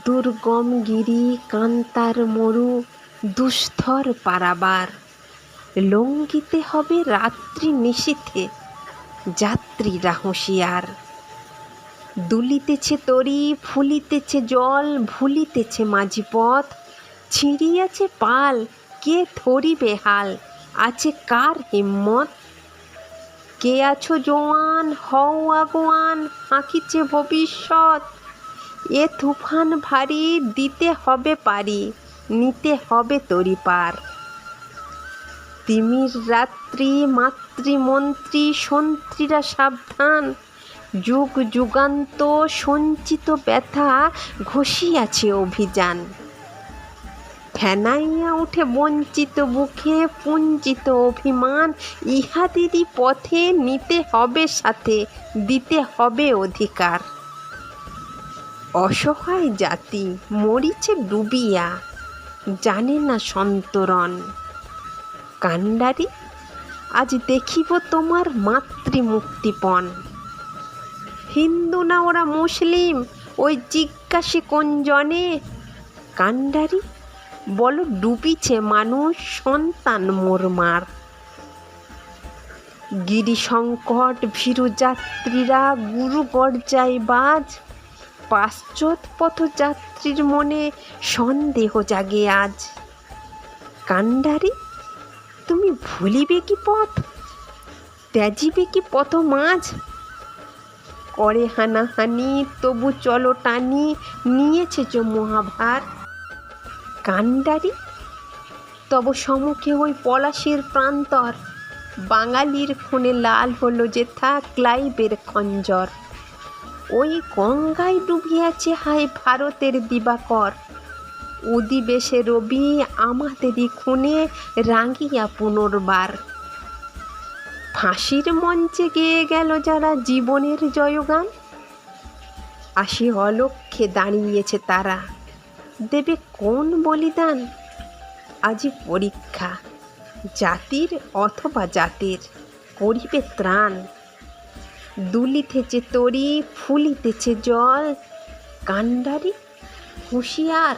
দুর্গম গিরি কান্তার মরু দুস্তর পারাবার, লঙ্ঘিতে হবে রাত্রি নিশীথে যাত্রীরা হুঁশিয়ার। দুলিতেছে তরি ফুলিতেছে জল ভুলিতেছে মাঝি পথ, ছিঁড়িয়াছে পাল কে ধরিবে হাল আছে কার হিম্মত। কে আছো জোয়ান হও আগুয়ান আঁকিছে ভবিষ্যৎ, এ তুফান ভারী দিতে হবে পারি নিতে হবে তরি পার। তিমির রাত্রি মাতৃমন্ত্রী সন্ত্রীরা সাবধান, যুগ যুগান্ত সঞ্চিত ব্যথা ঘষিয়াছে অভিযান। ফেনাইয়া উঠে বঞ্চিত বুকে পুঞ্জিত অভিমান, ইহাদেরই পথে নিতে হবে সাথে দিতে হবে অধিকার। অসহায় জাতি মরিছে ডুবিয়া জানে না সন্তরণ, কান্ডারি আজ দেখিব তোমার মাতৃমুক্তিপণ। হিন্দু না ওরা মুসলিম ওই জিজ্ঞাসে কোন জনে, কান্ডারি বলো ডুবিছে মানুষ সন্তান মোরমার। গিরি সংকট ভীরু যাত্রীরা গুরু গর্জায় বাজ, পাশ্চাৎ পথযাত্রীর মনে সন্দেহ জাগে আজ। কান্ডারি তুমি ভুলিবে কি পথ ত্যাজিবে কি পথ মাঝ, করে হানাহানি তবু চলো টানি নিয়েছে যে মহাভার। কান্ডারি তব সমুখে ওই পলাশির প্রান্তর, বাঙালির খুনে লাল হলো যেথা ক্লাইবের খঞ্জর। ওই গঙ্গায় ডুবিয়াছে হায় ভারতের দিবাকর, উদিবেশে রবি আমাদেরই খুনে রাঙিয়া পুনর্বার। ফাঁসির মঞ্চে গেয়ে গেল যারা জীবনের জয়গান, আসি অলক্ষ্যে দাঁড়িয়েছে তারা দেবে কোন বলিদান। আজি পরীক্ষা জাতির অথবা জাতির করিবে ত্রাণ, দুলিতেছে তরি ফুলিতেছে জল, কান্ডারি হুঁশিয়ার।